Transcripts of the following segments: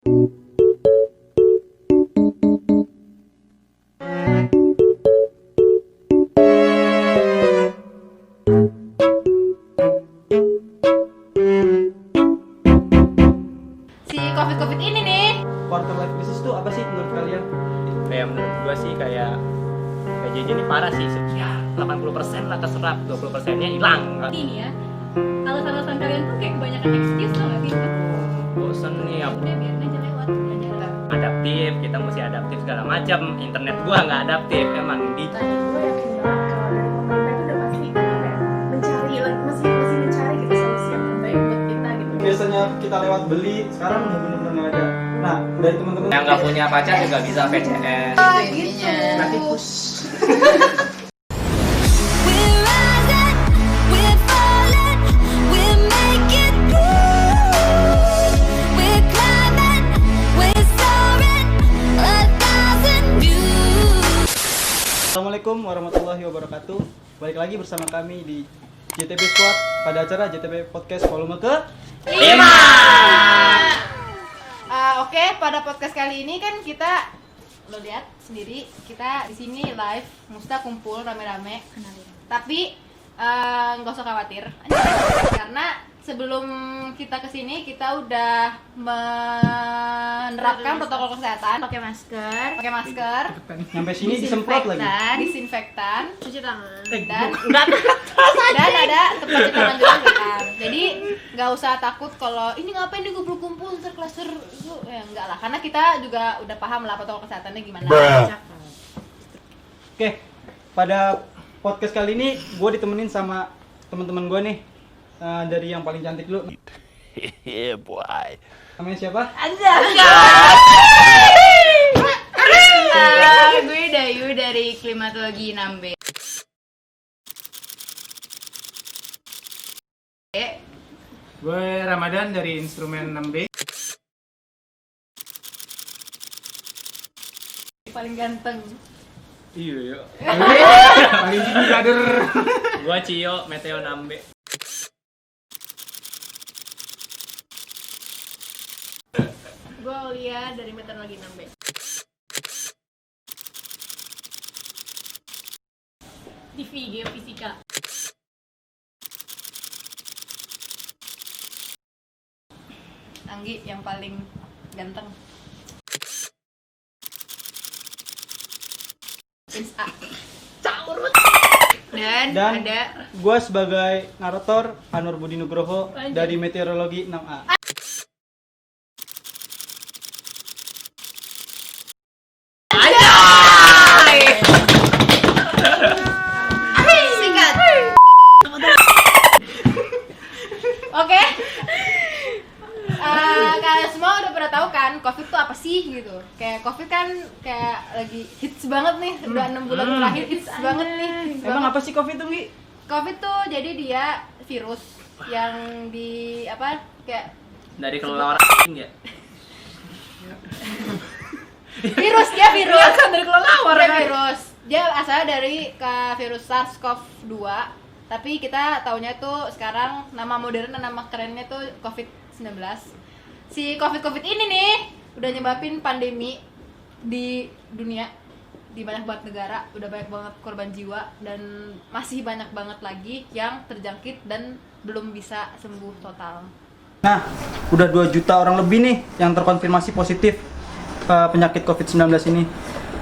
Si COVID ini nih. Quarter life crisis itu apa sih menurut kalian? Kayak menurut gua sih kayak JJ ini parah sih. Ya 80% lah keserap, 20%-nya hilang. Ini ya. Alasan-alasan kalian tuh kayak kebanyakan excuse tau gak sih? Bosen nih, Udah biarin aja lewat belajar. adaptif, kita mesti adaptif segala macam. Internet gua nggak adaptif emang di. Gue yakin banget kalau dari pemerintah itu udah pasti apa ya, mencari masih mencari gitu solusi yang terbaik buat kita gitu. Biasanya kita lewat beli, sekarang udah bener-bener nggak ada. Nah, dari teman-teman Yang nggak punya pacar juga bisa VCS. Gitu. Nanti push. We're rising, we're falling, we're making moves. We're climbing, we're soaring, 1,000 views. Assalamualaikum warahmatullahi wabarakatuh. Balik lagi bersama kami di JTB Squad pada acara JTB Podcast volume ke 5. Oke, pada podcast kali ini kan kita lo lihat sendiri kita di sini live, Musta kumpul rame-rame. Tapi nggak usah khawatir karena sebelum kita kesini kita udah menerapkan protokol kesehatan, pakai masker, Sampai sini disemprot lagi. disinfektan, Cuci tangan. dan ada tempat cuci tangan juga kan. Jadi nggak usah takut kalau ini ngapain nih kumpul-kumpul ntar klaster itu, ya enggak lah, karena kita juga udah paham lah protokol kesehatannya gimana. Oke, pada podcast kali ini gue ditemenin sama teman-teman gue nih. Dari yang paling cantik dulu. Yeah, boy. Namanya siapa? Gue Dayu dari Klimatologi 6B. Gue Ramadan dari instrumen 6B. Paling ganteng. Iya. Paling tinggi kader. Gua Cio, Meteo 6B. Gue Aulia dari meteorologi 6B. TV Geofisika. Anggi yang paling ganteng. Insta. Dan ada gue sebagai narator Anur Budi Nugroho dari Meteorologi 6A. singkat. Oke. Kalian semua udah pada tahu kan COVID tuh apa sih gitu. Kayak COVID kan kayak lagi hits banget nih. Udah 6 bulan terakhir hits banget nih. Emang apa sih COVID itu, Gi? COVID tuh jadi dia virus yang di apa kayak Dari kelelawar ya. virus dari kelelawar kan? dia virus. Dia asalnya dari virus SARS-CoV-2, tapi kita taunya tuh sekarang nama modern dan nama kerennya tuh COVID-19. Si COVID ini nih udah nyebabin pandemi di dunia, di banyak banget negara, udah banyak banget korban jiwa dan masih banyak banget lagi yang terjangkit dan belum bisa sembuh total. Nah, udah 2 juta orang lebih nih yang terkonfirmasi positif penyakit COVID-19 ini.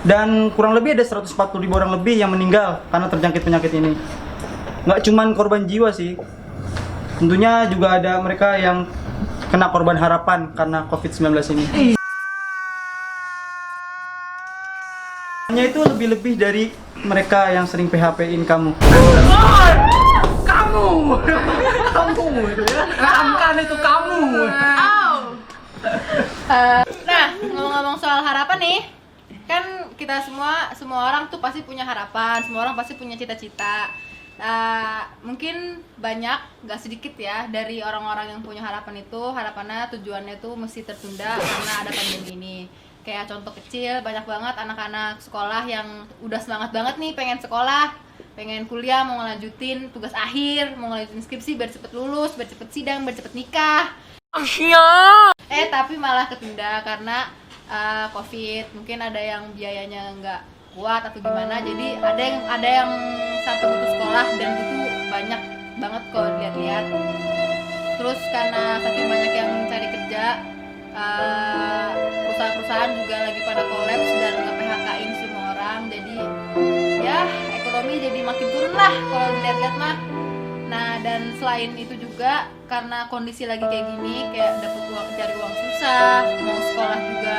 Dan kurang lebih ada 140.000 orang lebih yang meninggal karena terjangkit penyakit ini. Nggak cuman korban jiwa sih, tentunya juga ada mereka yang kena korban harapan karena COVID-19 ini. Hanya itu lebih-lebih dari mereka yang sering PHP-in kamu. Kamu itu ya. Ramkan itu kamu. Nah, ngomong-ngomong soal harapan nih, kan kita semua orang tuh pasti punya harapan, semua orang pasti punya cita-cita. Mungkin banyak, gak sedikit ya, dari orang-orang yang punya harapan itu, harapannya tujuannya tuh mesti tertunda karena ada pandemi ini. Kayak contoh kecil, banyak banget anak-anak sekolah yang udah semangat banget nih pengen sekolah, pengen kuliah, mau ngelanjutin tugas akhir, mau ngelanjutin skripsi biar cepet lulus, biar cepet sidang, biar cepet nikah. Tapi malah ketunda karena COVID. Mungkin ada yang biayanya nggak kuat atau gimana. Jadi ada yang sampai putus sekolah dan itu banyak banget kalau lihat-lihat. Terus karena saking banyak yang cari kerja, perusahaan-perusahaan juga lagi pada kolaps dan nge-PHK-in semua orang. Jadi ya ekonomi jadi makin turun lah kalau dilihat-lihat mah. Nah, dan selain itu juga karena kondisi lagi kayak gini, kayak dapet uang, cari uang susah, mau sekolah juga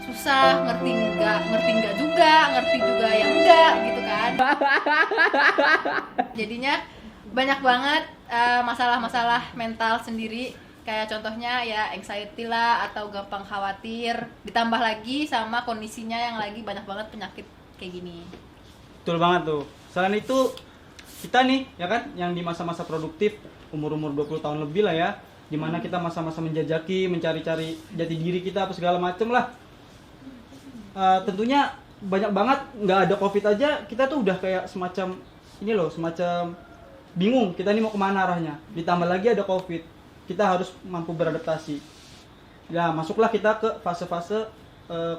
susah, ngerti enggak juga, ngerti juga yang enggak gitu kan. Jadinya banyak banget masalah-masalah mental sendiri, kayak contohnya ya anxiety lah atau gampang khawatir, ditambah lagi sama kondisinya yang lagi banyak banget penyakit kayak gini. Betul banget tuh. Selain itu kita nih ya kan yang di masa-masa produktif umur-umur 20 tahun lebih lah ya, dimana kita masa-masa menjajaki, mencari-cari jati diri kita apa segala macem lah. Tentunya banyak banget nggak ada COVID aja kita tuh udah kayak semacam ini loh, semacam bingung kita nih mau kemana arahnya. Ditambah lagi ada COVID, kita harus mampu beradaptasi. Ya masuklah kita ke fase-fase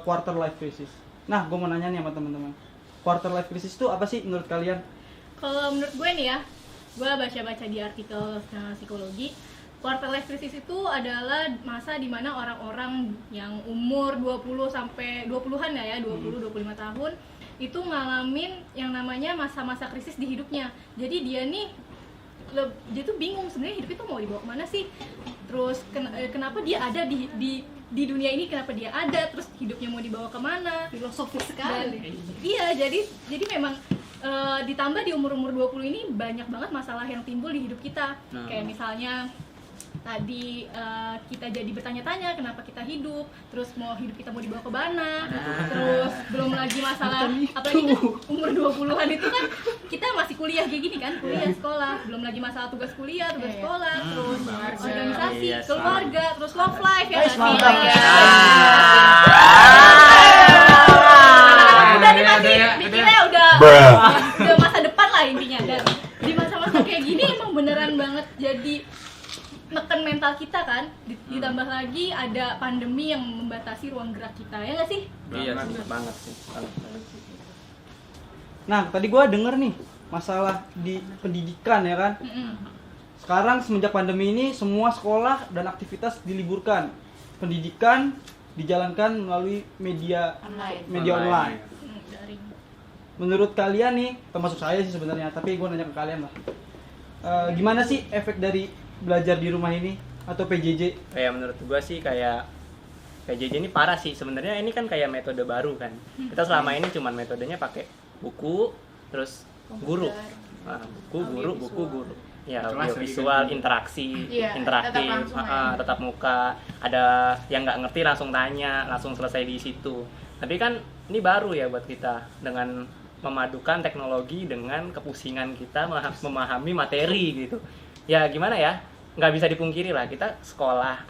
quarter life crisis. Nah gue mau nanya nih sama teman-teman, quarter life crisis itu apa sih menurut kalian? Kalau menurut gue nih ya, gue baca-baca di artikel psikologi, quarter life crisis itu adalah masa dimana orang-orang yang umur 20 sampai 20-an ya, 20-25 tahun itu ngalamin yang namanya masa-masa krisis di hidupnya. Jadi dia tuh bingung sebenarnya hidup itu mau dibawa kemana sih, terus kenapa dia ada di dunia ini, kenapa dia ada, terus hidupnya mau dibawa kemana, Filosofis sekali. Iya, jadi memang ditambah di umur-umur 20 ini banyak banget masalah yang timbul di hidup kita. Kayak misalnya tadi kita jadi bertanya-tanya kenapa kita hidup, terus hidup kita mau dibawa ke mana, terus belum lagi masalah apalagi kan umur 20-an itu kan kita masih kuliah kayak gini kan, kuliah sekolah, belum lagi masalah tugas kuliah, tugas sekolah, terus organisasi, keluarga, terus love life ya nggak sih? Masih mikirnya udah masa depan lah intinya. Dan di masa-masa kayak gini emang beneran banget jadi neken mental kita kan, ditambah lagi ada pandemi yang membatasi ruang gerak kita, ya nggak sih? Iya banget sih. Nah tadi gue denger nih masalah di pendidikan ya kan. Sekarang semenjak pandemi ini semua sekolah dan aktivitas diliburkan, pendidikan dijalankan melalui media online. Menurut kalian nih, termasuk saya sih sebenarnya, tapi gue nanya ke kalian lah, gimana sih efek dari belajar di rumah ini atau PJJ? Kayak menurut gua sih kayak PJJ ini parah sih sebenarnya. Ini kan kayak metode baru kan. Kita selama ini cuman metodenya pakai buku terus guru. Buku guru. Ya visual interaksi, interaktif, tetap muka. Ada yang nggak ngerti langsung tanya, langsung selesai di situ. Tapi kan ini baru ya buat kita dengan memadukan teknologi dengan kepusingan kita memahami materi gitu. Ya gimana ya, nggak bisa dipungkiri lah kita sekolah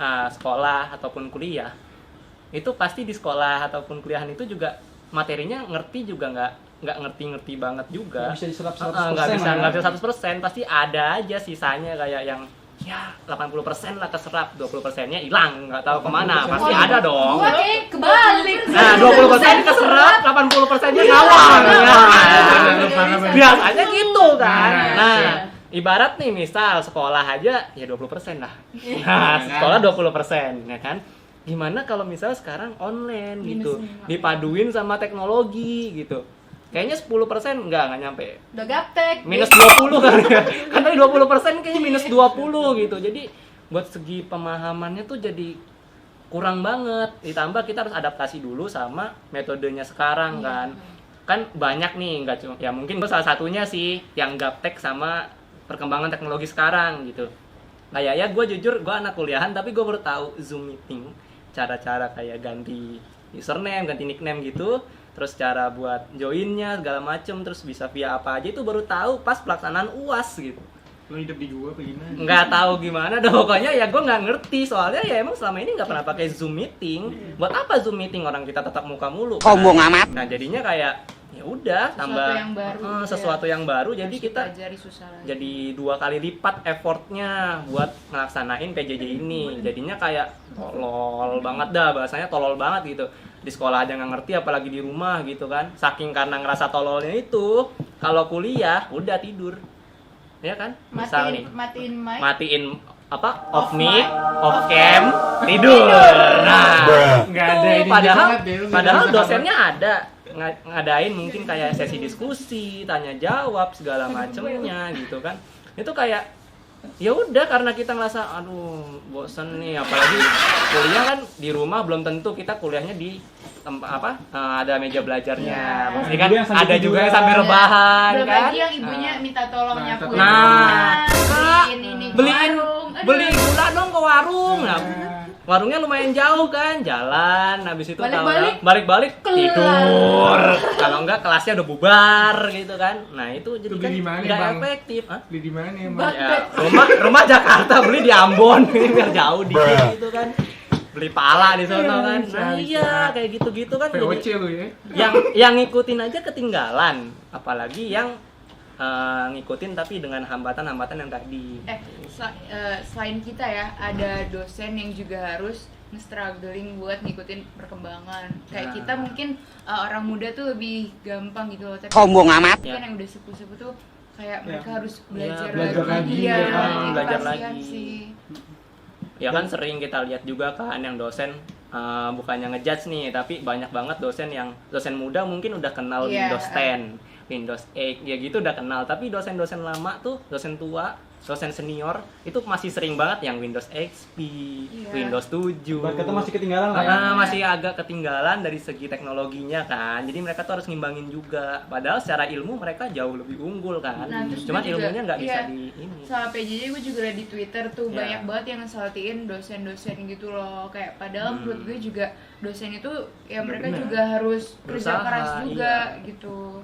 ataupun kuliah itu pasti di sekolah ataupun kuliahan itu juga materinya ngerti juga nggak ngerti banget juga, nggak bisa diserap 100%, nggak bisa 100%, pasti ada aja sisanya kayak yang ya 80% lah keserap, 20%-nya hilang nggak tahu kemana, pasti ada dong. Kebalik. Nah 20% keserap, 80%-nya ngawang. Biasanya gitu kan. Nah ibarat nih misal sekolah aja ya 20% lah. Nah, sekolah 20% ya kan. Gimana kalau misal sekarang online gitu, dipaduin sama teknologi gitu. Kayaknya 10% enggak nyampe. Udah gaptek. Minus 20 kali ya. Kan tadi 20% kayaknya minus 20 gitu. Jadi buat segi pemahamannya tuh jadi kurang banget. Ditambah kita harus adaptasi dulu sama metodenya sekarang kan. Kan banyak nih, enggak cuma ya mungkin salah satunya sih yang gaptek sama perkembangan teknologi sekarang gitu. Kayak ya gue jujur gue anak kuliahan tapi gue baru tahu Zoom meeting, cara-cara kayak ganti username, ganti nickname gitu, terus cara buat joinnya segala macem, terus bisa via apa aja itu baru tahu pas pelaksanaan UAS gitu. Lo hidup di gua apa gimana? Nggak tahu gimana dah pokoknya ya gue nggak ngerti soalnya ya emang selama ini nggak pernah pakai Zoom meeting. Buat apa Zoom meeting, orang kita tetap muka mulu kan? Sombong amat. Nah jadinya kayak ya udah tambah yang baru, sesuatu yang baru, jadi Harus kita dipelajari susah lagi. jadi 2 kali lipat effortnya buat ngelaksanain PJJ ini. Jadinya kayak tolol banget dah, bahasanya tolol banget gitu. Di sekolah aja nggak ngerti, apalagi di rumah gitu kan. Saking karena ngerasa tololnya itu, kalau kuliah udah tidur, ya kan? Misal nih, matiin mic. matiin apa? Off mic, off cam, tidur. Nah, Nggak ada tuh, ini padahal banget deh, lu padahal nggak bisa dosennya ada ngadain mungkin kayak sesi diskusi, tanya jawab segala macemnya gitu kan. Itu kayak ya udah, karena kita ngerasa aduh bosen nih, apalagi kuliah kan di rumah belum tentu kita kuliahnya di tempat ada meja belajarnya. Pasti kan Ada yang sambil ada juga yang tiduran. sambil rebahan Belum kan. lagi yang ibunya minta tolong Nah, nyapuin Nah, rumah, Kak, beliin ini ke beliin warung. Aduh. beli gula dong ke warung. Nah, warungnya lumayan jauh kan, jalan habis itu balik-balik tidur. Kalau enggak kelasnya udah bubar gitu kan. Nah, itu jadi Itu kan beli di mana, enggak Bang? efektif. Hah? Beli di mana emang? Ya, rumah Jakarta, beli di Ambon biar jauh dikit gitu kan. Beli pala di sono kan. Nah, iya, kayak gitu-gitu kan. VOC Jadi, lu ya. yang ngikutin aja ketinggalan, apalagi yang ngikutin tapi dengan hambatan-hambatan yang tadi. Selain kita ya, ada dosen yang juga harus struggling buat ngikutin perkembangan. Kayak Nah. kita mungkin orang muda tuh lebih gampang gitu loh. Tapi Sombong amat. kan yang udah sepuh-sepuh tuh kayak mereka harus Iya, belajar lagi, Iya, ya. itu Belajar kasihan lagi. sih. Ya kan sering kita lihat juga kan yang dosen bukannya ngejudge nih, tapi banyak banget dosen muda mungkin udah kenal Iya, Windows 10, Windows 8 ya gitu udah kenal, tapi dosen-dosen lama tuh, dosen tua, dosen senior itu masih sering banget yang Windows XP, Iya. Windows 7. Ibarat kata masih ketinggalan lah ya. Karena masih agak ketinggalan dari segi teknologinya kan. Jadi mereka tuh harus ngimbangin juga. Padahal secara ilmu mereka jauh lebih unggul kan. Nah, terus Cuman gue juga, ilmunya nggak bisa iya, di ini. Sama PJJ gue juga liat di Twitter tuh Iya. banyak banget yang ngesaltiin dosen-dosen gitu loh. Kayak padahal menurut gue juga dosen itu ya mereka Bener. juga harus kerja Berusaha, keras juga iya. gitu.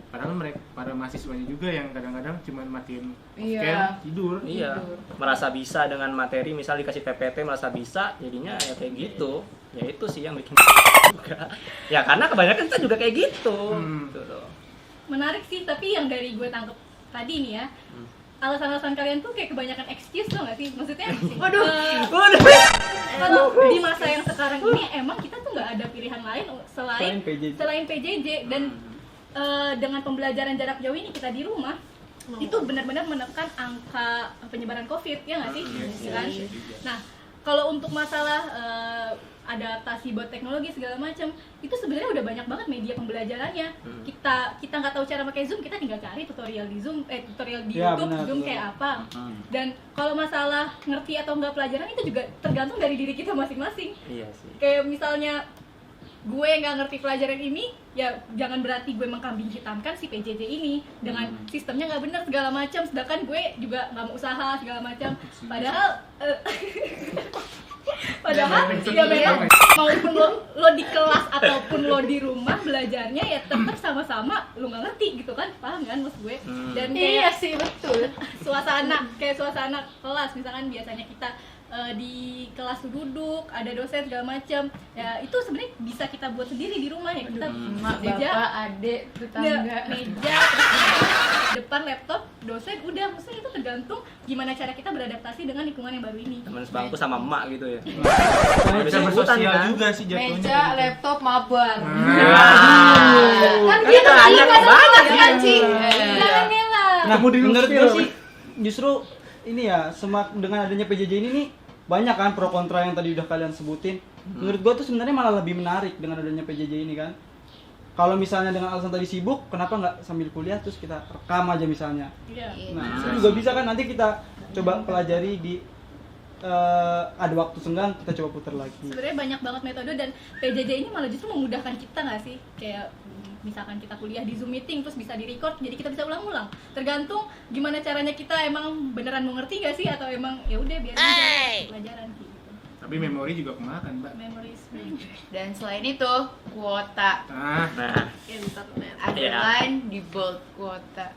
Padahal mereka para mahasiswanya juga yang kadang-kadang cuma matiin Iya. cam, tidur. Iya, merasa bisa dengan materi, misal dikasih PPT merasa bisa, jadinya ya kayak gitu. Ya itu sih yang bikin juga. Ya karena kebanyakan kita juga kayak gitu. Gitu loh. Menarik sih, tapi yang dari gue tangkep tadi nih ya, alasan-alasan kalian tuh kayak kebanyakan excuse tuh nggak sih? Maksudnya, kalau di masa yang sekarang ini emang kita tuh nggak ada pilihan lain Selain PJJ. selain PJJ dan dengan pembelajaran jarak jauh ini kita di rumah itu benar-benar menekan angka penyebaran COVID, ya nggak sih? Kan? Nah, kalau untuk masalah adaptasi buat teknologi segala macam, itu sebenarnya udah banyak banget media pembelajarannya. Kita nggak tahu cara pakai Zoom, kita tinggal cari tutorial di Zoom, tutorial di Ya, YouTube benar, Zoom benar. kayak apa. Dan kalau masalah ngerti atau nggak pelajaran itu juga tergantung dari diri kita masing-masing. Iya sih. Kayak misalnya gue nggak ngerti pelajaran ini, ya jangan berarti gue mengkambing hitamkan si PJJ ini dengan sistemnya nggak benar segala macam, sedangkan gue juga nggak mau usaha segala macam. Padahal ya memang maupun lo di kelas ataupun lo di rumah belajarnya ya tetap sama-sama lo nggak ngerti gitu kan, paham kan maksud gue? Dan Iya kayak sih, betul. suasana kelas misalkan biasanya kita di kelas tuh duduk, ada dosen segala macam, ya itu sebenarnya bisa kita buat sendiri di rumah ya. Kita Emak, meja, bapak, adik, tetangga. meja, terus depan laptop, dosen, udah, maksudnya itu tergantung gimana cara kita beradaptasi dengan lingkungan yang baru ini. Teman sebangku sama emak gitu ya. Bisa bersosial juga sih jatuhnya. Meja, laptop, maban. Kan dia kita tadi banyak banget kan, Ci. Jangan ngelak. Nah, Kamu di menurut gue Luxville. sih justru ini ya, dengan adanya PJJ ini nih banyak kan pro kontra yang tadi udah kalian sebutin. Menurut gue tuh sebenarnya malah lebih menarik dengan adanya PJJ ini kan. Kalau misalnya dengan alasan tadi sibuk, kenapa nggak sambil kuliah terus kita rekam aja misalnya. Iya. Nah, itu juga bisa kan, nanti kita coba pelajari di ada waktu senggang, kita coba putar lagi. Sebenarnya banyak banget metode dan PJJ ini malah justru memudahkan kita nggak sih? Kayak misalkan kita kuliah di Zoom meeting terus bisa di-record, jadi kita bisa ulang-ulang. Tergantung gimana caranya kita emang beneran mau ngerti nggak sih atau emang ya udah biarin aja pelajaran gitu. Tapi memori juga kemakan, Mbak. Memories. Dan selain itu, kuota. Nah, Underline di bold kuota.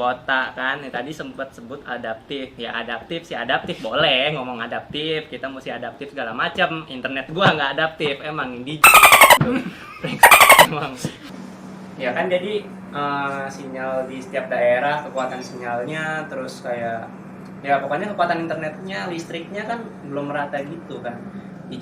kuota kan. Tadi sempat sebut adaptif. Ya adaptif sih adaptif boleh ngomong adaptif. Kita mesti adaptif segala macam. Internet gua nggak adaptif emang di emang. Ya kan jadi sinyal di setiap daerah kekuatan sinyalnya terus kayak ya pokoknya kekuatan internetnya listriknya kan belum merata gitu kan. Di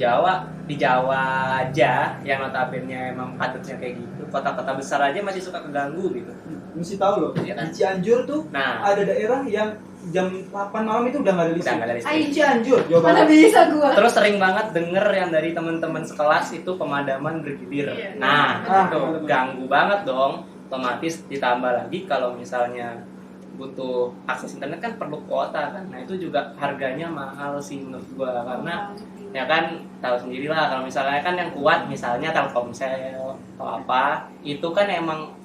Jawa aja yang notabene emang padatnya kayak gitu. Kota-kota besar aja masih suka keganggu gitu. Mesti tahu loh, Iya kan? di Cianjur tuh Nah. ada daerah yang jam 8 malam itu udah nggak ada listrik. Udah nggak ada listrik. Di Cianjur, Jawa Mana Barat. bisa gua. Terus sering banget denger yang dari teman-teman sekelas itu pemadaman bergilir. Iya. Nah, itu pemadaman. ganggu banget dong. Otomatis ditambah lagi kalau misalnya butuh akses internet kan perlu kuota kan. Nah, itu juga harganya mahal sih menurut gua karena ya kan tahu sendirilah kalau misalnya kan yang kuat misalnya Telkomsel atau apa, itu kan emang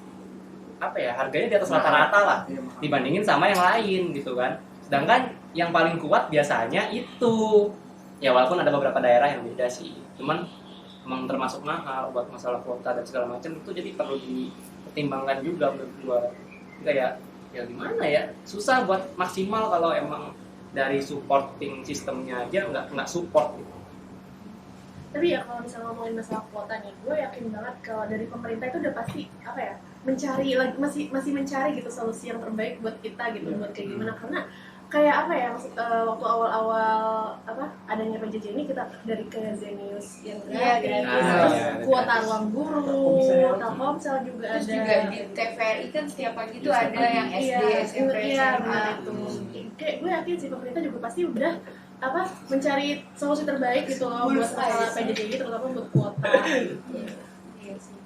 apa ya, harganya di atas rata-rata lah dibandingin sama yang lain gitu kan. Sedangkan yang paling kuat biasanya itu ya walaupun ada beberapa daerah yang beda sih, cuman emang termasuk mahal buat masalah kuota dan segala macam itu, jadi perlu dipertimbangkan juga menurut gua. Kayak ya gimana ya, susah buat maksimal kalau emang dari supporting sistemnya aja nggak support gitu. Tapi ya kalau misalnya ngomongin masalah kuota nih, gue yakin banget kalau dari pemerintah itu udah pasti apa ya, mencari lagi, masih mencari gitu solusi yang terbaik buat kita gitu, buat kayak gimana. Karena kayak apa ya, waktu awal-awal apa adanya PJJ ini kita dari kayak Zenius yang gratis, terus iya. kuota ruang guru, Telkomsel juga Terus ada. juga di TVRI kan setiap pagi tuh ada yang SD, SMP, iya, SMA benar. itu. Kayak gue yakin sih pemerintah juga pasti udah apa mencari solusi terbaik gitu loh buat masalah PJJ ini, terutama buat kuota. Iya sih.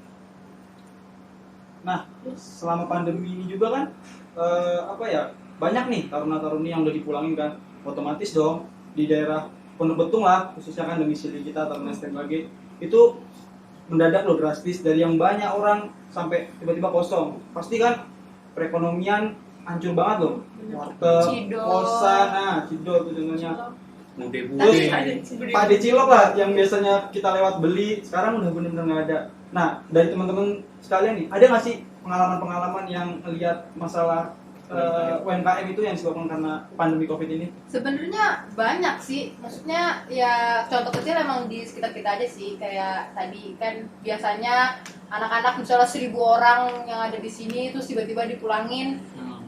Nah, selama pandemi ini juga kan apa ya, banyak nih taruna-taruni yang udah dipulangin kan, otomatis dong di daerah Pondok Betung lah, khususnya kan domisili kita taruna STMBG itu mendadak loh drastis, dari yang banyak orang sampai tiba-tiba kosong. Pasti kan perekonomian hancur banget loh. Warteg, Cidol. kosan, nah Cidol itu contohnya. Bude-bude. Pade cilok lah yang biasanya kita lewat beli, sekarang udah bener-bener nggak ada. Nah, dari teman-teman sekalian nih, ada nggak sih pengalaman-pengalaman yang lihat masalah UMKM itu yang disebabkan karena pandemi COVID ini? Sebenarnya banyak sih, maksudnya ya contoh kecil emang di sekitar kita aja sih. Kayak tadi kan biasanya anak-anak misalnya 1.000 orang yang ada di sini terus tiba-tiba dipulangin,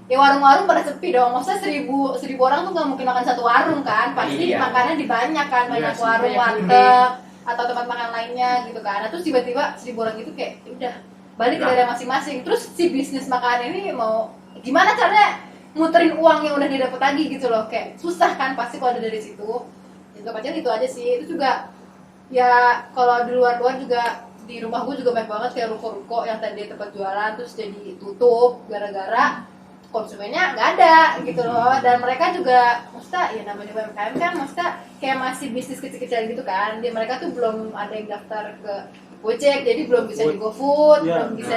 ya warung-warung pada sepi dong. Maksudnya 1.000 orang tuh nggak mungkin makan satu warung kan, pasti Iya. makannya di banyak kan, banyak Iya sih, warung, banyak warteg atau tempat makan lainnya gitu kan. Nah, terus tiba-tiba 1.000 orang itu kayak udah balik ke daerah masing-masing. Terus si bisnis makanan ini mau gimana caranya muterin uang yang udah didapat lagi gitu loh, kayak susah kan pasti kalau ada dari situ. Juga pacar itu aja sih. Itu juga ya kalau di luar-luar juga di rumah gue juga banyak banget kayak ruko-ruko yang tadi tempat jualan terus jadi tutup gara-gara konsumennya nggak ada gitu loh. Dan mereka juga maksudnya ya namanya UMKM kan maksudnya kayak masih bisnis kecil-kecil gitu kan. Dia mereka tuh belum ada yang daftar ke Gojek, jadi belum bisa di GoFood, Iya. belum bisa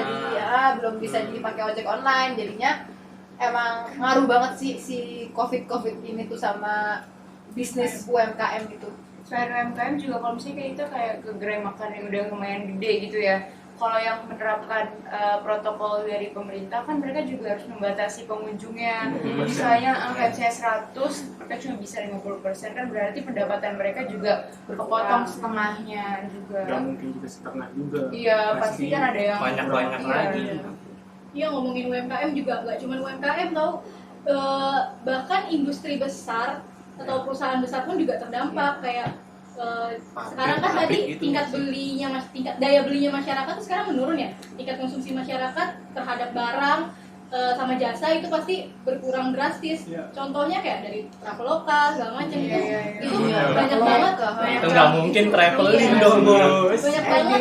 belum bisa dipakai ojek online. Jadinya emang ngaruh banget sih si COVID ini tuh sama bisnis UMKM gitu. Selain UMKM juga kalau misalnya kayak itu kayak ke gerai makan yang udah lumayan gede gitu ya. Kalau yang menerapkan protokol dari pemerintah kan mereka juga harus membatasi pengunjungnya. Misalnya kayak saya 100, mereka cuma bisa 50%, kan berarti pendapatan mereka juga kepotong setengahnya juga. Nggak mungkin juga setengah juga. Iya, pasti kan ada yang Banyak-banyak iya. lagi. Iya, ngomongin UMKM juga nggak cuma UMKM tau, bahkan industri besar atau perusahaan besar pun juga terdampak. Kayak sekarang kan tadi gitu tingkat sih. belinya tingkat daya belinya masyarakat tuh sekarang menurun ya. Tingkat konsumsi masyarakat terhadap barang sama jasa itu pasti berkurang drastis. Iya. Contohnya kayak dari Traveloka segala macam Iya, iya, iya. itu Iya. banyak banget Itu nggak mungkin traveling Iya. dong bos. banyak banget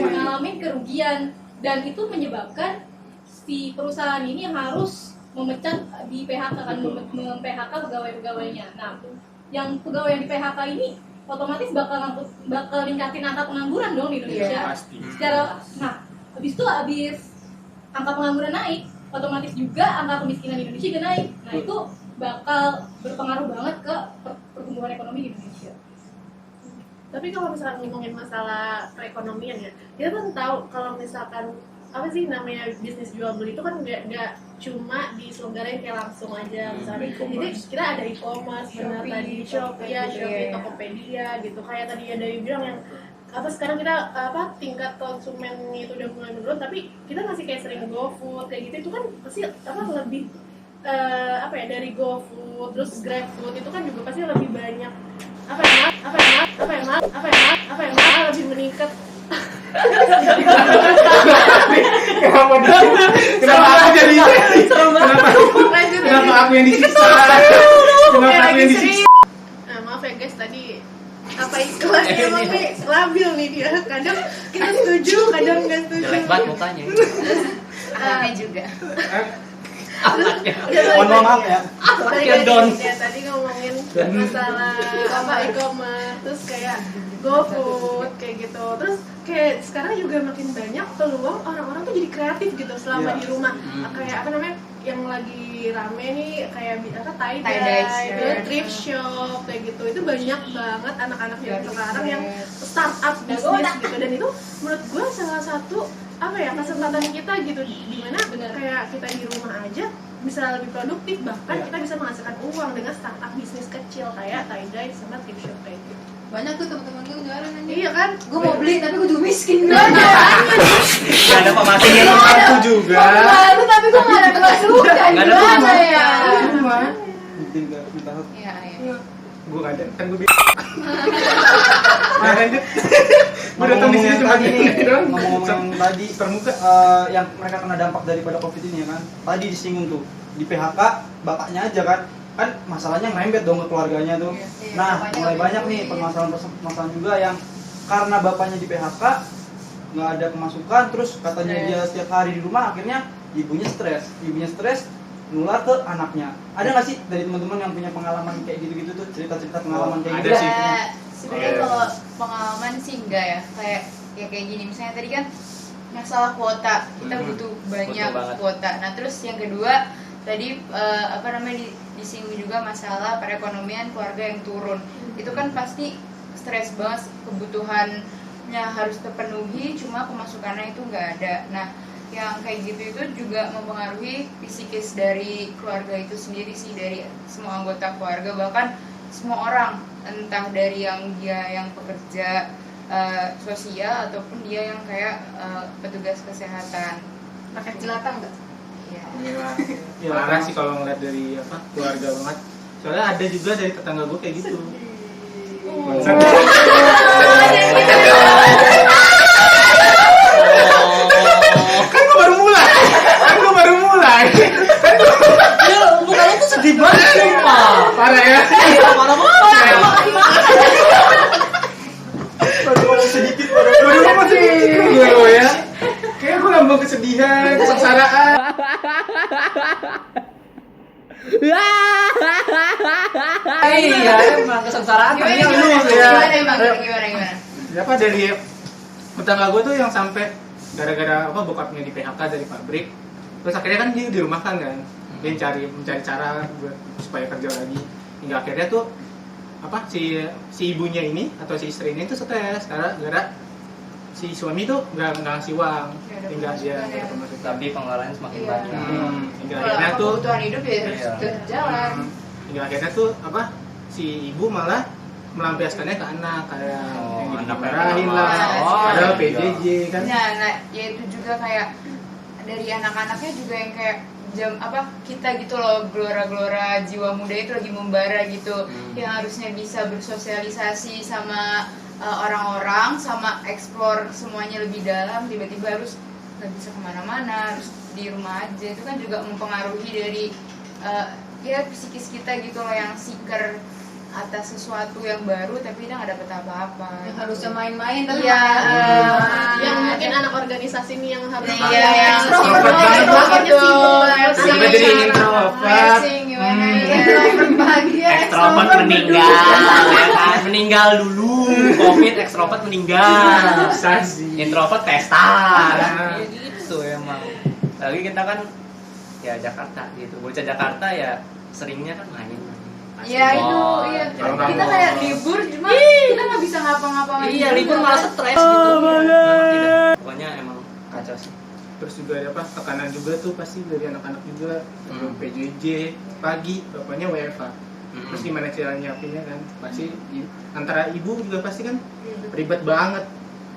mengalami kerugian, dan itu menyebabkan si perusahaan ini harus memecat di PHK kan, mem-PHK pegawai-pegawainya. Nah, yang pegawai yang di PHK ini otomatis bakal ningkatin angka pengangguran dong di Indonesia. Iya, pasti. Habis itu angka pengangguran naik, otomatis juga angka kemiskinan di Indonesia juga naik. Nah, itu bakal berpengaruh banget ke pertumbuhan ekonomi di Indonesia. Tapi kalau misalkan ngomongin masalah perekonomian ya, kita kan tahu kalau misalkan apa sih namanya bisnis jual beli itu kan nggak cuma diselenggarain kayak langsung aja misalnya. Jadi kita ada e-commerce, benar tadi Shopee, Shopee, Tokopedia gitu. Kayak tadi ada yang bilang yang apa sekarang kita apa tingkat konsumen itu udah mulai menurun, tapi kita masih kayak sering GoFood kayak gitu. Itu kan pasti apa lebih apa ya, dari GoFood terus GrabFood itu kan juga pasti lebih banyak apa ya lebih meningkat. Kenapa aku jadi kenapa aku yang disiksa? Kenapa aku yang disiksa? Nah, maaf ya guys, tadi apa ikhlasnya emang nih labil nih dia. Kadang kita setuju, kadang nggak setuju. Jelek banget mukanya. Anaknya juga. Mohon maaf ya. Tadi ngomongin masalah apa e-commerce, terus kayak GoFood kayak gitu. Terus kayak sekarang juga makin banyak peluang orang-orang tuh jadi kreatif gitu selama di rumah. Kayak apa namanya yang lagi rame nih kayak apa tie-dye, thrift shop kayak gitu. Itu banyak banget anak-anak yang sekarang yang startup bisnis gitu, dan itu menurut gue salah satu apa ya kesempatan kita gitu, dimana kayak kita di rumah aja bisa lebih produktif, bahkan kita bisa menghasilkan uang dengan startup bisnis kecil kayak tie-dye sama thrift shop kayak gitu. Banyak tuh teman-teman gue jualan aja. Iya kan? Gue mau beli tapi gue juga miskin. Gak ada pemasukan Yang aku juga. Malu tapi gue gak ada pemasukan. Nggak ada Gimana pemasukan. ya? Iya. Gue gak ada, kan gue bilang. Nah lanjut. Gue datang di sini cuma gini doang. Ngomong yang tadi permuka yang mereka kena dampak daripada COVID ini ya kan. Tadi disinggung tuh di PHK bapaknya aja kan masalahnya ngerembet dong ke keluarganya tuh. Iya, Nah, bapaknya mulai udah banyak nih gede. permasalahan juga yang karena bapaknya di PHK nggak ada pemasukan, terus katanya dia setiap hari di rumah, akhirnya ibunya stres nular ke anaknya. Ada nggak sih dari teman-teman yang punya pengalaman kayak gitu-gitu tuh, cerita-cerita pengalaman kayak Ada gitu? sih. Sebenarnya kalau pengalaman sih enggak ya, kayak gini misalnya tadi kan masalah kuota, kita butuh banyak banget. kuota. Nah terus yang kedua tadi apa namanya disinggung juga masalah perekonomian keluarga yang turun. Itu kan pasti stres banget, kebutuhannya harus terpenuhi, cuma pemasukannya itu nggak ada. Nah yang kayak gitu itu juga mempengaruhi psikis dari keluarga itu sendiri sih, dari semua anggota keluarga, bahkan semua orang, entah dari yang dia yang pekerja sosial ataupun dia yang kayak petugas kesehatan. Pakai jelata enggak? Iya. Iya. Parah sih kalau ngeliat dari apa keluarga banget. Soalnya ada juga dari tetangga gue kayak gitu. Kan gue baru mulai. Muka lu tuh sedih banget sumpah. Parah ya. Parah banget. Baru ngomong sedikit Baru ngomong sedikit gue ya. Kayak gue lambang kesedihan, kesengsaraan. Iya, emang kesengsaraan Gimana penting gimana? lu ya. Gimana? Apa dari tetangga gue tuh yang sampai gara-gara apa bokapnya di PHK dari pabrik, terus akhirnya kan dia dirumahkan kan, dia mencari cara buat supaya kerja lagi, hingga akhirnya tuh apa si ibunya ini atau si istrinya itu stres karena gara si suami tuh nggak ngasih uang, hingga dia nggak ada pemasukan. Tapi pengeluarannya semakin Iya. banyak. Hingga Kalau akhirnya tuh kebutuhan hidup ya harus Iya. berjalan. hingga akhirnya tuh apa si ibu malah melampiaskannya ke anak kayak Oh, yang anak dimarahin yang lah, Oh, padahal iya. PJJ kan. Nah, ya itu juga kayak dari anak-anaknya juga yang kayak jam apa kita gitu loh, gelora-gelora jiwa muda itu lagi membara gitu, yang harusnya bisa bersosialisasi sama orang-orang, sama eksplor semuanya lebih dalam, tiba-tiba harus nggak bisa kemana-mana, harus di rumah aja. Itu kan juga mempengaruhi dari ya psikis kita gitu loh, yang seeker atas sesuatu yang baru tapi dia nggak dapet apa-apa. Yang harusnya main-main tapi Iya, Yang mungkin anak organisasi nih yang harus Iya, yang extrovert extrovert banget gitu. Tiba-tiba jadi introvert. Gimana ya? bahagia. Ekstrovert meninggal, ya kan? Meninggal dulu. Covid ekstrovert meninggal. Bisa sih. Introvert pesta. Nah. Ya gitu emang. Lagi kita kan ya Jakarta gitu. Bocah Jakarta ya seringnya kan main. Ya itu, iya. Kalau Kita kamu- kayak libur cuma kita nggak bisa ngapa-ngapain. Iya, juga. libur malah stres gitu. Memang tidak. Pokoknya emang kacau sih. terus juga ada apa tekanan juga tuh pasti dari anak-anak juga, PJJ pagi bapaknya WFH. Terus gimana cara nyiapinnya kan, pasti antara ibu juga pasti kan ribet banget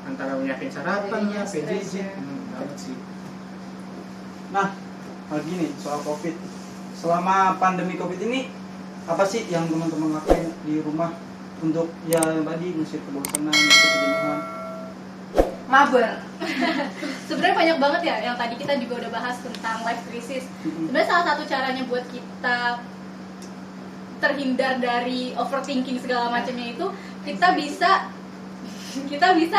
antara nyiapin sarapannya, PJJ banget sih. Nah, lagi nih soal COVID. Selama pandemi COVID ini apa sih yang teman-teman lakuin di rumah untuk ya tadi ngusir kebosanan, ngusir kejenuhan? Mabar. Sebenarnya banyak banget ya yang tadi kita juga udah bahas tentang life crisis. Sebenarnya salah satu caranya buat kita terhindar dari overthinking segala macamnya itu kita bisa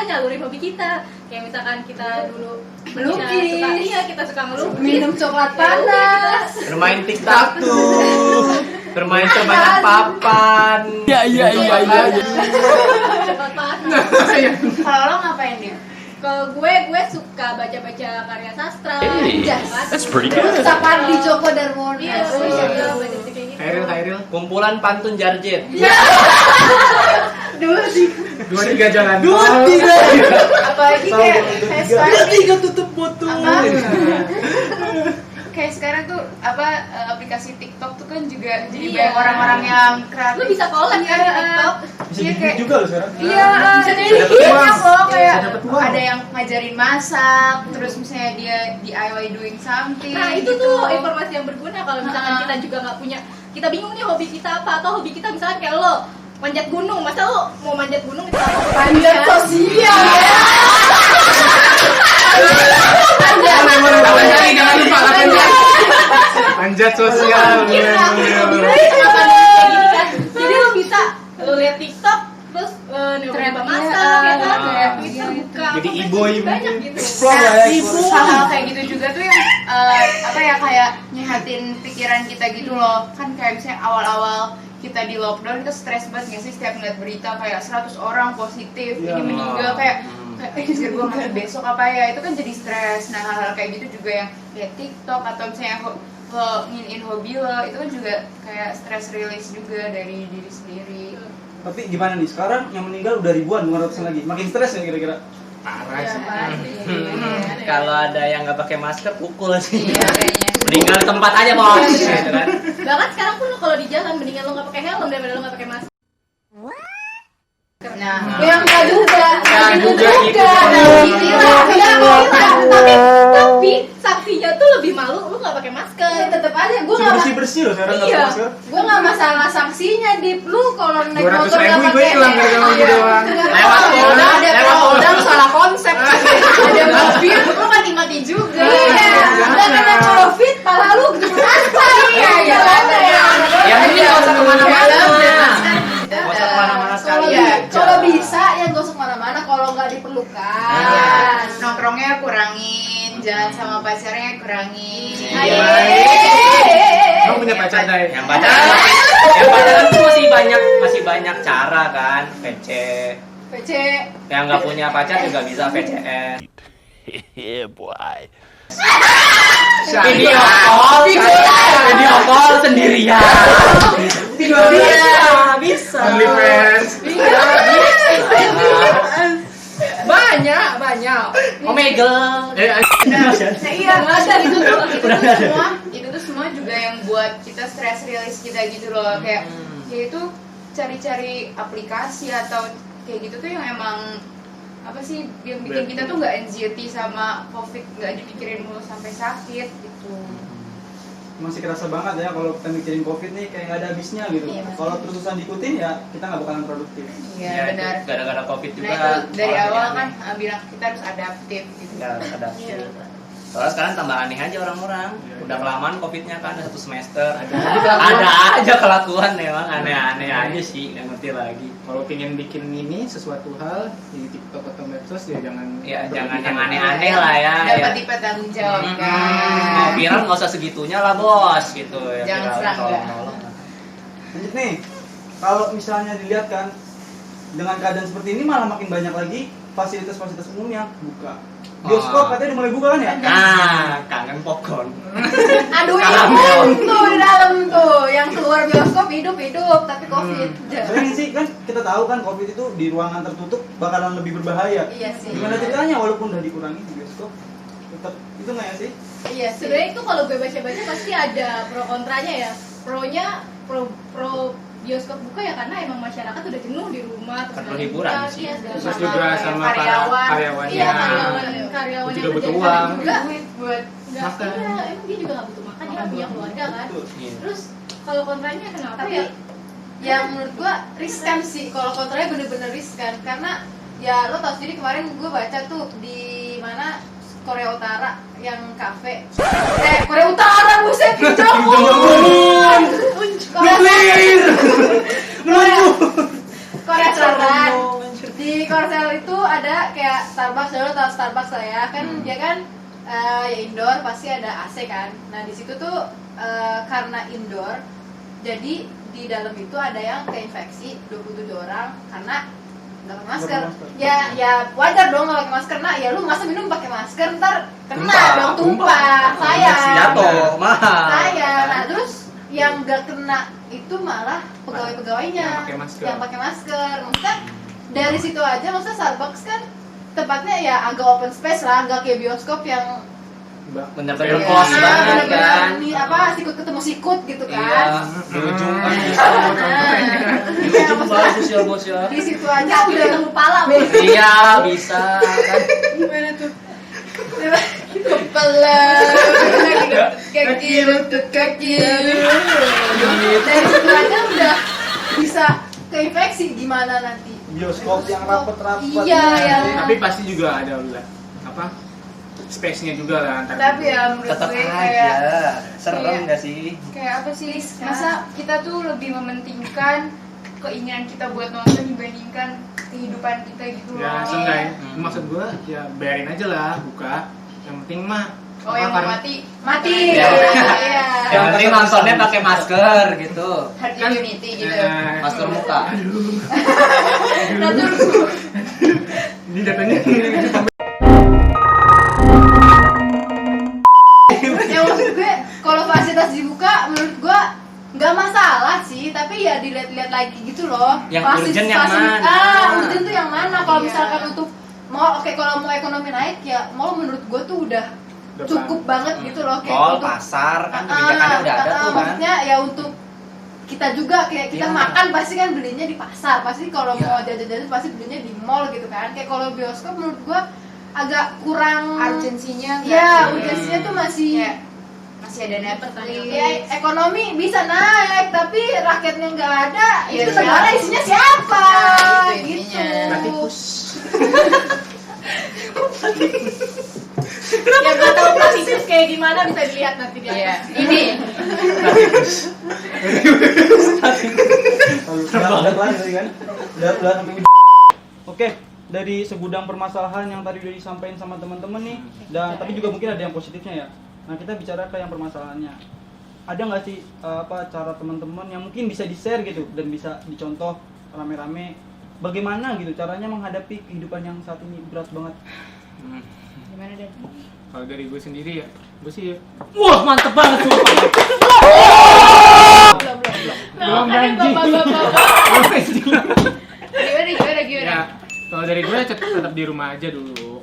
nyalurin hobi kita. Kayak misalkan kita dulu Melukis. kita suka ngelukis, Minum coklat panas. Bermain TikTok tuh. Bermain permainan papan. Iya. coklat panas. Kalau lo ngapain dia? Kalau gue suka baca-baca karya sastra. That's pretty good. Sapardi Djoko Darmono. Iya, gue suka baca-baca kayak gitu. Khairil Kumpulan pantun Jarjet. 2-3 jalan. Apalagi kayak sekarang tutup botol. kayak sekarang tuh aplikasi TikTok tuh kan juga jadi Iya. banyak orang-orang yang kreatif. Lu bisa collab kan di TikTok. Bisa dibikin juga loh sekarang. Iya, Bisa jadi dapet uang. banyak loh kayak Bisa dapet uang. ada yang ngajarin masak, terus misalnya dia DIY doing something. Nah itu gitu. tuh informasi yang berguna kalau misalkan kita juga nggak punya, kita bingung nih hobi kita apa, atau hobi kita misalkan kayak lo manjat gunung, masa lo mau manjat gunung itu Panjat sosial. Jangan lupa panjat sosial. Jadi lo bisa lo lihat TikTok terus nyoba masak ya kan, kayak terbuka Jadi apa iboy banyak mungkin. gitu. Explore lah ya. Hal-hal kayak gitu juga tuh yang kayak nyehatin pikiran kita gitu loh. Kan kayak misalnya awal-awal kita di lockdown kita stres banget nggak sih setiap ngeliat berita kayak 100 orang positif ini meninggal kayak gue ngeliat besok apa ya, itu kan jadi stres. Nah hal-hal kayak gitu juga yang lihat TikTok atau misalnya lo nginin hobi lo itu kan juga kayak stress release juga dari diri sendiri. Tapi gimana nih sekarang yang meninggal udah ribuan, bukan ratusan lagi. Makin stres ya kira-kira? Parah sih. Kalau ada yang nggak pakai masker pukul sih. Iya kayaknya. Meninggal di tempat aja bos. Gitu kan. Bahkan sekarang pun lo kalau di jalan mendingan lo nggak pakai helm daripada lo nggak pakai masker. Nah, Yang enggak juga. Tapi saksinya tuh lebih malu lo nggak pakai masker. Tetep aja gue Masih nggak bersih-bersih loh sekarang nggak Iya. pakai masker. gue nggak masalah sanksinya Dip, lu kalau naik 200.000 motor nggak gue pakai hilang gara-gara helm. lu doang. Lewat Udah ada lewat produk salah konsep. Ada mobil lu mati-mati juga. Iya. Udah kena covid, pala lu gitu apa? Iya, ya. Yang ini nggak usah kemana-mana. Nggak usah kemana-mana sekali. Kalau bisa ya gak usah kemana-mana kalau nggak diperlukan. nongkrongnya kurangin, jalan sama pacarnya kurangin. Iya. Kamu punya pacar Dai? Yang pacaran tuh masih banyak cara kan, PC. PC. Yang nggak punya pacar juga bisa VCS. Yeah, boy. Video call sendirian. Bisa. OnlyFans. Banyak. Omegle. Iya, itu tuh semua juga yang buat kita stress release kita gitu loh, kayak yaitu cari-cari aplikasi atau kayak gitu tuh yang emang apa sih yang bikin kita tuh nggak anxiety sama covid, nggak dipikirin mulu sampai sakit gitu. Masih kerasa banget ya kalau kita mikirin covid nih kayak nggak ada habisnya gitu. Iya. Kalau terus-terusan diikutin ya kita nggak bakalan produktif. Iya Ya, benar. itu gara-gara covid juga. Nah itu dari orang awal jadi kan aneh. bilang kita harus adaptif gitu. Ya, harus adaptif. Soalnya sekarang tambah aneh aja orang-orang. Udah kelamaan covidnya kan, udah 1 semester. Ada aja kelakuan memang aneh-aneh aja sih, nggak ngerti lagi. Kalau pengen bikin ini sesuatu hal di TikTok atau medsos ya jangan Jangan yang aneh-aneh lah ya. Dapat dipertanggung jawabkan. Mau viral nggak usah segitunya lah bos, gitu ya. Jangan viral, serangga. tolong. Lanjut nih, kalau misalnya dilihat kan dengan keadaan seperti ini malah makin banyak lagi fasilitas-fasilitas umum yang buka. Bioskop katanya udah mulai buka kan ya? Nah, kangen popcorn. Aduh, Karamel. tuh di dalam tuh yang keluar bioskop hidup tapi covid. Sering sih kan kita tahu kan covid itu di ruangan tertutup bakalan lebih berbahaya. Iya sih. Gimana ceritanya walaupun udah dikurangi di bioskop tetap itu nggak ya sih? Iya sih. Sebenarnya itu kalau gue baca-baca pasti ada pro kontranya ya. Pro bioskop buka ya karena emang masyarakat udah jenuh di rumah terus Perlu ada hiburan liburan, sih. iya, segala Terus macam. juga sama para karyawannya. Iya, karyawan Juga yang butuh kerja di uang. sana juga duit buat nggak, Makan. iya, emang dia juga nggak butuh makan, dia nggak punya keluarga kan. Iya. Terus kalau kontranya kenapa Tapi ya? ya menurut gua riskan sih, kalau kontranya bener-bener riskan karena ya lo tau sendiri kemarin gua baca tuh di mana Korea Utara yang kafe Korea Utara buset Korea Selatan di Korsel itu ada kayak Starbucks, lo tau Starbucks lah ya kan dia kan ya indoor pasti ada AC kan. Nah di situ tuh karena indoor jadi di dalam itu ada yang keinfeksi 27 orang karena nggak pakai masker. Ya wajar dong nggak pakai masker. Nah ya lu masa minum pakai masker ntar kena dong tumpah. Sayang. Jatuh, mahal. Sayang. Nah terus yang nggak kena itu malah pegawai-pegawainya yang pakai pakai masker. masker. Maksudnya dari situ aja, maksudnya Starbucks kan tempatnya ya agak open space lah, nggak kayak bioskop yang Bener-bener ya, kos banget bener-bener kan. ini apa sikut ketemu sikut gitu Iya, kan. di ujung kan. Di Iya, ujung maksudnya bagus ya bos ya. di situ aja Kaki udah ketemu pala. Iya, bisa kan. gimana tuh kepala kaki lutut kaki dari situ aja udah bisa keinfeksi, gimana nanti Bioskop yang rapet-rapet. Iya, yang Tapi pasti juga ada lah apa space-nya juga lah antar. Tapi ya menurut Tetap gue aja. kayak Serem Iya. nggak sih? kayak apa sih? Masa kita tuh lebih mementingkan keinginan kita buat nonton dibandingkan kehidupan kita gitu loh. Ya seenggaknya maksud gua ya bayarin aja lah buka. Yang penting mah Oh yang mau mati mati Iya. iya Yang penting nontonnya pakai masker gitu. herd Kan, immunity gitu. Masker muka. Ini datanya ya maksud gue kalau fasilitas dibuka menurut gue nggak masalah sih, tapi ya dilihat-lihat lagi gitu loh. Yang urgent yang mana? Urgent tuh yang mana? Kalau Iya. misalkan untuk mau kalau mau ekonomi naik ya mau menurut gue tuh udah cukup banget gitu loh kayak Mall, untuk pasar kan kebijakannya udah ada tuh kan. maksudnya ya untuk kita juga kayak kita Iya. makan pasti kan belinya di pasar, pasti kalau Iya. mau jajan-jajan pasti belinya di mall gitu kan. Kayak kalau bioskop menurut gua agak kurang Urgensinya nggak ya sih? urgensinya tuh masih Kayak masih ada Netflix. ya, ekonomi bisa naik tapi rakyatnya nggak ada, Iya, itu negara siapa? isinya siapa Nah, itu gitu. intinya. Berarti pus. Yang nggak tahu plastikus kayak gimana bisa dilihat nanti di Iya, atas. ini Udah kelar tadi kan? Udah sampai Oke, dari segudang permasalahan yang tadi udah disampaikan sama teman-teman nih, dan tapi juga mungkin ada yang positifnya ya. Nah, kita bicara ke yang permasalahannya. Ada nggak sih apa cara teman-teman yang mungkin bisa di-share gitu dan bisa dicontoh rame-rame bagaimana gitu caranya menghadapi kehidupan yang saat ini berat banget? gimana deh? Kalau dari gue sendiri ya, gue sih Wah, mantep banget sumpah. belum janji. Gimana? Ya, kalau dari gue tetap di rumah aja dulu.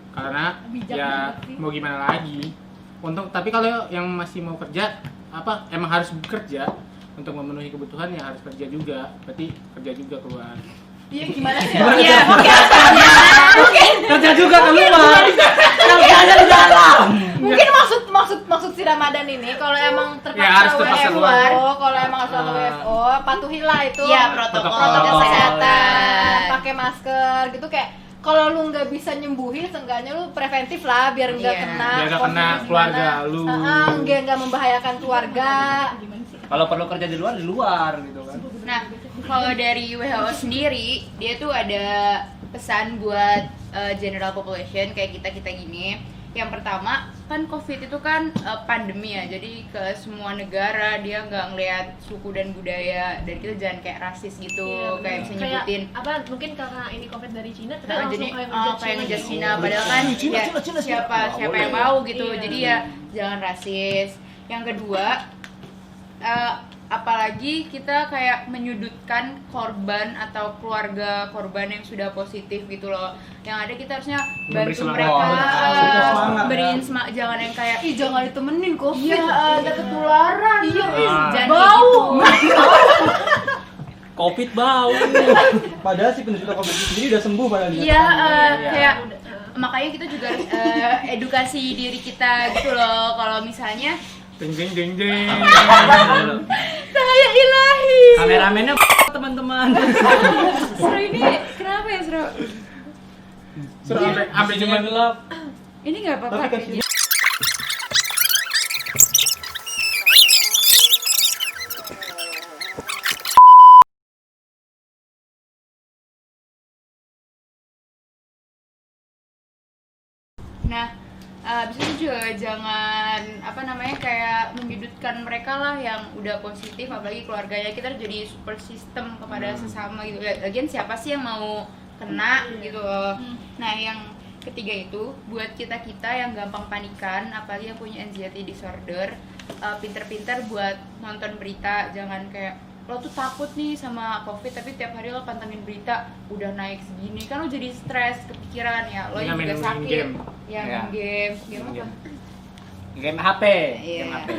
Karena ya mau gimana lagi. Tapi kalau yang masih mau kerja, emang harus bekerja untuk memenuhi kebutuhan ya harus kerja juga. Berarti kerja juga keluar. Iya gimana sih? Iya, Kerja juga keluar. Kerjanya di dalam. Mungkin maksud si Ramadan ini kalau emang Ya, harus terpaksa terpaksa WFO, kalau emang harus WFO, patuhilah itu Iya, protokol kesehatan, pakai masker gitu kayak kalau lu nggak bisa nyembuhin, seenggaknya lu preventif lah biar nggak Iya. kena Biar nggak COVID kena gimana. keluarga lu. Nggak membahayakan keluarga. Kalau perlu kerja di luar gitu kan. Nah, kalau dari WHO sendiri, dia tuh ada pesan buat general population kayak kita gini. Yang pertama, kan COVID itu kan pandemi ya, jadi ke semua negara dia nggak ngelihat suku dan budaya, dan kita jangan kayak rasis gitu, Iya, kayak bisa nyebutin. apa mungkin karena ini COVID dari Cina terus Nah, langsung jadi kayak ngejudge Cina, padahal kan ya, siapa yang mau gitu. Iya. Jadi ya jangan rasis. Yang kedua, apalagi kita kayak menyudutkan korban atau keluarga korban yang sudah positif gitu loh. Yang ada kita harusnya Memberi bantu semangat. mereka, semangat. beriin semangat, jangan yang kayak Ih, jangan ditemenin Covid. iya ada ketularan. Iya, jangan bau. gitu. Covid bau. Padahal si penderita COVID sendiri udah sembuh padahal dia. Iya, Iya. kayak makanya kita juga harus edukasi diri kita gitu loh. Kalau misalnya Ding ding ding ding. cahaya ilahi. Kameramennya teman-teman. Seru ini kenapa ya seru? Suruh ambil cuma gelap. Ini nggak apa-apa. Tapi kasih Nah, abis itu juga jangan kayak menyudutkan mereka lah yang udah positif, apalagi keluarganya. Kita harus jadi support system kepada sesama gitu. Lagian siapa sih yang mau kena gitu loh. Nah, yang ketiga itu buat kita yang gampang panikan, apalagi yang punya anxiety disorder, pinter-pinter buat nonton berita. Jangan kayak lo tuh takut nih sama COVID tapi tiap hari lo pantengin berita udah naik segini, kan lo jadi stres, kepikiran ya, lo Ini juga main sakit. game. Ya, Ya. game apa? Game HP. Iya. Game HP.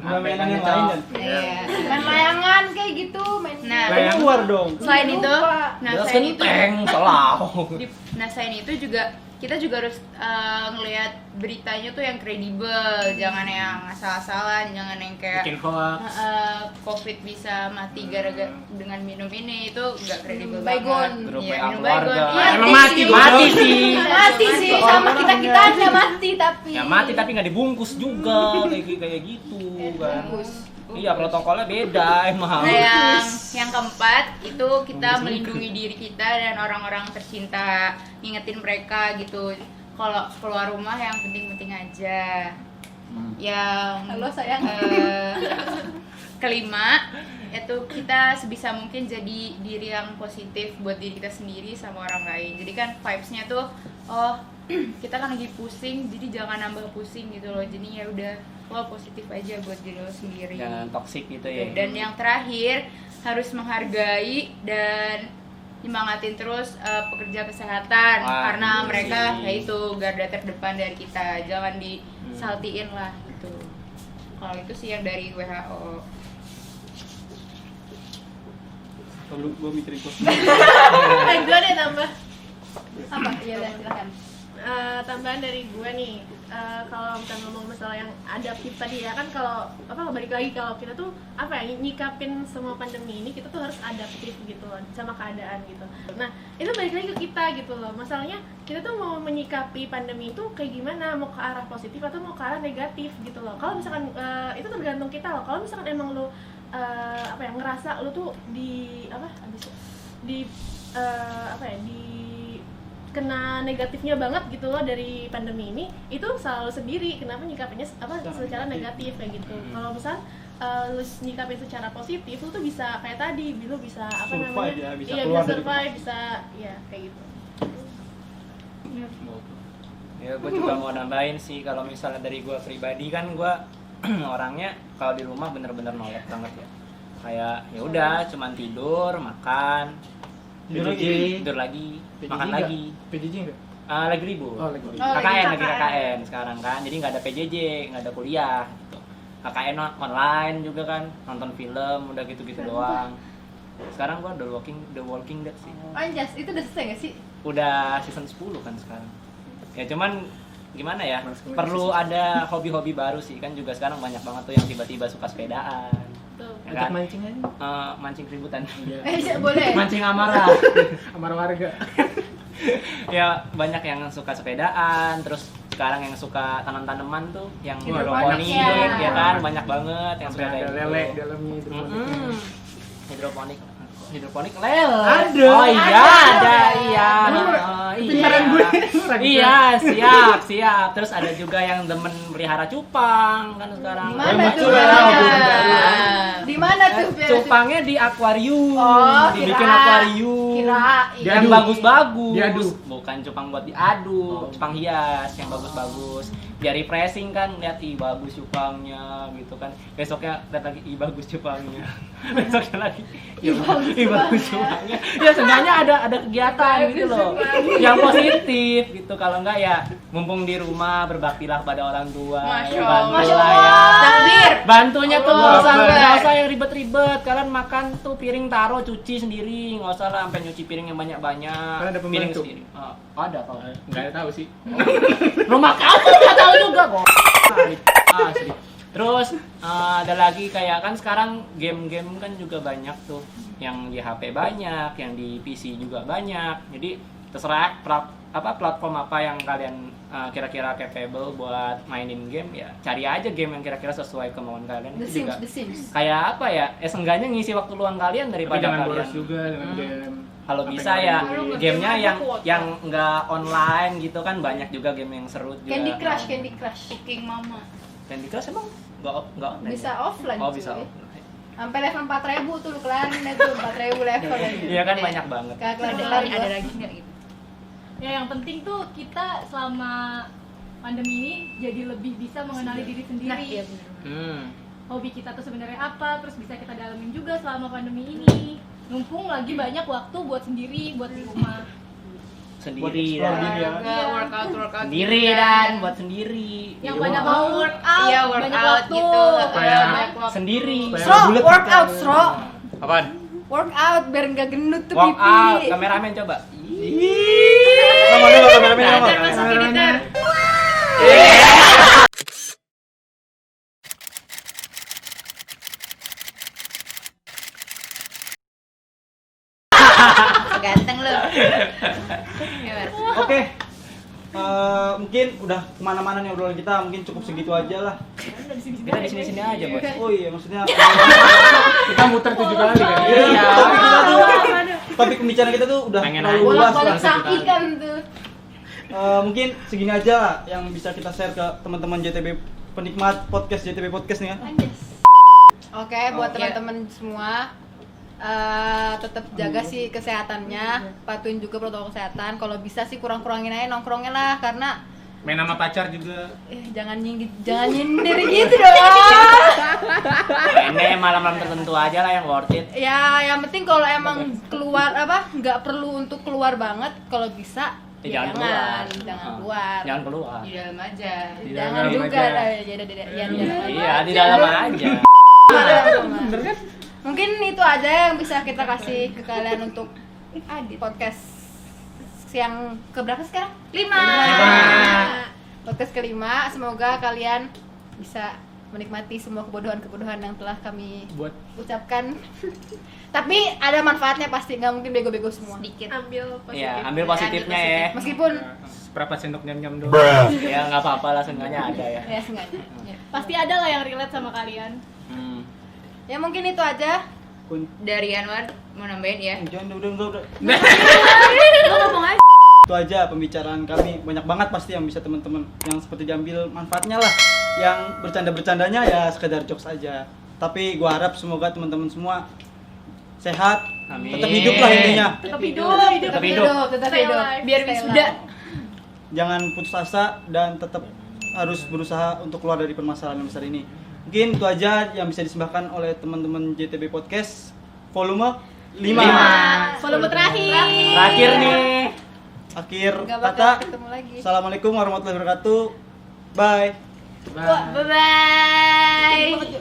Nggak mainan yang Cok. lain kan? Iya. Main layangan kayak gitu, main. Nah, Keluar dong. selain itu, Jelas genteng, selalu. selain itu juga kita juga harus ngelihat beritanya tuh yang kredibel, jangan yang asal-asalan, jangan yang kayak Bikin hoax. COVID bisa mati gara-gara dengan minum ini, itu nggak kredibel Baygon. banget. Grup Iya, WA minum keluarga. baygon. Iya, Emang sih. mati, Mati sih. Mati sih sama kita aja mati tapi. Ya mati tapi nggak dibungkus juga kayak gitu kan. Iya, protokolnya beda emang. Nah, yang keempat itu kita melindungi diri kita dan orang-orang tercinta, ngingetin mereka gitu. Kalau keluar rumah yang penting-penting aja. Yang Halo, sayang. kelima itu kita sebisa mungkin jadi diri yang positif buat diri kita sendiri sama orang lain. Jadi kan vibes-nya tuh kita kan lagi pusing, jadi jangan nambah pusing gitu loh. Jadi ya udah lo positif aja buat diri lo sendiri. Jangan toksik gitu ya. Dan yang terakhir harus menghargai dan nyemangatin terus pekerja kesehatan. Wah, Karena iya mereka sih. ya itu garda terdepan dari kita, jangan disaltiin lah gitu. Kalau itu sih yang dari WHO. Kalau gua mikirin kos. Gue deh tambah. Apa? Iya udah silakan. Tambahan dari gue nih, kalau kita ngomong masalah yang adaptif tadi ya kan, kalau balik lagi kalau kita tuh nyikapin semua pandemi ini, kita tuh harus adaptif gitu loh sama keadaan gitu. Nah itu balik lagi ke kita gitu loh, masalahnya kita tuh mau menyikapi pandemi itu kayak gimana, mau ke arah positif atau mau ke arah negatif gitu loh. Kalau misalkan itu tergantung kita loh. Kalau misalkan emang lo ngerasa lo tuh kena negatifnya banget gitu loh dari pandemi ini, itu selalu sendiri kenapa nyikapinnya secara negatif kayak gitu. Kalau misal lu nyikapin secara positif, lu tuh bisa kayak tadi, lu bisa Survive ya, bisa iya, keluar bisa dari survive, bisa ya kayak gitu. Ya gue juga mau nambahin sih, kalau misalnya dari gue pribadi kan gue orangnya kalau di rumah bener-bener nolak banget ya. Kayak ya udah cuman tidur, makan, tidur lagi, makan lagi. PJJ enggak? Lagi libur. Oh, lagi. KKN lagi KKN sekarang kan, jadi nggak ada PJJ, nggak ada kuliah. Gitu. KKN online juga kan, nonton film, udah gitu-gitu doang. Sekarang gua The Walking Dead sih. Anjas, itu udah selesai gak sih? Udah season 10 kan sekarang. Ya cuman gimana ya, perlu ada hobi-hobi baru sih kan, juga sekarang banyak banget tuh yang tiba-tiba suka sepedaan. Ya Ajak kan? mancing aja. Mancing keributan. Boleh. Mancing amarah. Amar warga. Ya banyak yang suka sepedaan, terus sekarang yang suka tanam-tanaman tuh yang Wah, hidroponik banyak ya kan, banyak banget yang suka Sampai kayak ada gitu. lele dalamnya itu. Hidroponik lele. Ada. Oh iya, ada. Iya. Pintaran gue. Iya, siap. Terus ada juga yang demen melihara cupang kan sekarang. Mana tuh? Di mana tuh? Cupangnya di akuarium. Oh, Dibikin kira- akuarium. kirain. Yang Diadu. bagus-bagus. Diadu. Bukan cupang buat diadu, cupang hias yang bagus-bagus. ya refreshing kan, lihat ih bagus cupangnya gitu kan, besoknya lihat lagi ih bagus cupangnya besoknya lagi ih bagus cupangnya, ya seenggaknya ada kegiatan gitu loh yang positif gitu. Kalau enggak ya mumpung di rumah berbaktilah pada orang tua, ya bantulah ya, Takbir. bantunya tuh Allah nggak usah yang ribet-ribet. Kalian makan tuh piring taruh cuci sendiri, nggak usah lah sampai nyuci piring yang banyak-banyak. Kan ada piring pembantu. sendiri. Ada kalau Nggak ada tahu sih. rumah kamu nggak tahu juga kok. Asli. Terus ada lagi kayak kan sekarang game-game kan juga banyak tuh, yang di HP banyak, yang di PC juga banyak. Jadi terserah platform apa yang kalian kira-kira capable buat mainin game, ya cari aja game yang kira-kira sesuai kemauan kalian. The Itu juga Sims. kayak apa ya? Seenggaknya ngisi waktu luang kalian Tapi daripada jangan kalian. boros juga dengan game. Kalau Sampai bisa nggak ya ada game. gamenya yang nggak online gitu kan, banyak juga game yang seru juga. Candy Crush. Cooking Mama. Candy Crush emang nggak online? Bisa offline. Oh cuy. bisa offline. Sampai level 4000 tuh lu kelarin deh tuh 4000 level aja. Iya kan banyak banget. Kagak Ada kelar-kelar gua. lagi nggak gitu? Ya yang penting tuh kita selama pandemi ini jadi lebih bisa mengenali diri sendiri. Nah, iya benar. Hobi kita tuh sebenarnya apa, terus bisa kita dalamin juga selama pandemi ini. Mumpung lagi banyak waktu buat sendiri, buat di rumah. Sendiri Buat explore dan diri ya. Olahraga, workout sendiri gitu dan kan. buat sendiri. Yang Di banyak rumah. mau workout, Iya, banyak workout waktu. gitu. Kayak Banyak waktu. Sendiri. Sro, Bulet workout, gitu. Sro. Apaan? Workout biar nggak gendut tuh Walk pipi. out, kameramen coba. Editor masuk editor. Ganteng lu. Hebat. Oke. Mungkin udah kemana-mana nih obrolan kita, mungkin cukup segitu aja lah. Kita di sini-sini aja, Bos. Oh iya, maksudnya Kita muter 7 kali kan? iya, topik pembicaraan kita tuh udah Pengen terlalu aja. luas Bolak-balik lah. sakit kan tuh. Mungkin segini aja lah yang bisa kita share ke teman-teman JTB, penikmat podcast JTB Podcast nih ya. Oke, buat Oke. teman-teman semua tetap jaga sih kesehatannya, patuhin juga protokol kesehatan. Kalau bisa sih kurang-kurangin aja nongkrongnya lah, karena Main sama pacar juga. jangan nyindir gitu dong. Ini malam-malam tertentu aja lah yang worth it. Ya, yang penting kalau emang keluar nggak perlu untuk keluar banget, kalau bisa Jangan jangan keluar. Jangan keluar. Di dalam aja. Di Jangan dalam juga aja. Iya, di dalam aja. Bener kan? Mungkin itu aja yang bisa kita kasih ke kalian untuk podcast yang keberapa sekarang? 5. Podcast kelima. Semoga kalian bisa menikmati semua kebodohan-kebodohan yang telah kami Buat ucapkan. Tapi ada manfaatnya pasti, nggak mungkin bego-bego semua. Sedikit. Ambil positif. Iya, ambil positifnya ya. Meskipun seberapa sendok nyam-nyam doang. Ya nggak apa-apa lah, seenggaknya ada ya. ya seenggaknya. Ya. Pasti ada lah yang relate sama kalian. Ya mungkin itu aja. Dari Anwar mau nambahin ya. Jangan udah. Lo ngomong aja. Itu aja pembicaraan kami, banyak banget pasti yang bisa teman-teman yang seperti diambil manfaatnya lah. Yang bercanda-bercandanya ya sekedar jokes aja. Tapi gua harap semoga teman-teman semua sehat, Amin. tetap hidup lah intinya. Tetap hidup. Tetap hidup. Tetap Stay hidup. alive. Biar Stay wisuda. alive. Jangan putus asa dan tetap harus berusaha untuk keluar dari permasalahan yang besar ini. Mungkin itu aja yang bisa disembahkan oleh teman-teman JTB Podcast volume 5. Volume terakhir. Terakhir nih. Akhir Nggak bakal kata, ketemu lagi. Assalamualaikum warahmatullahi wabarakatuh. Bye. Bye bye.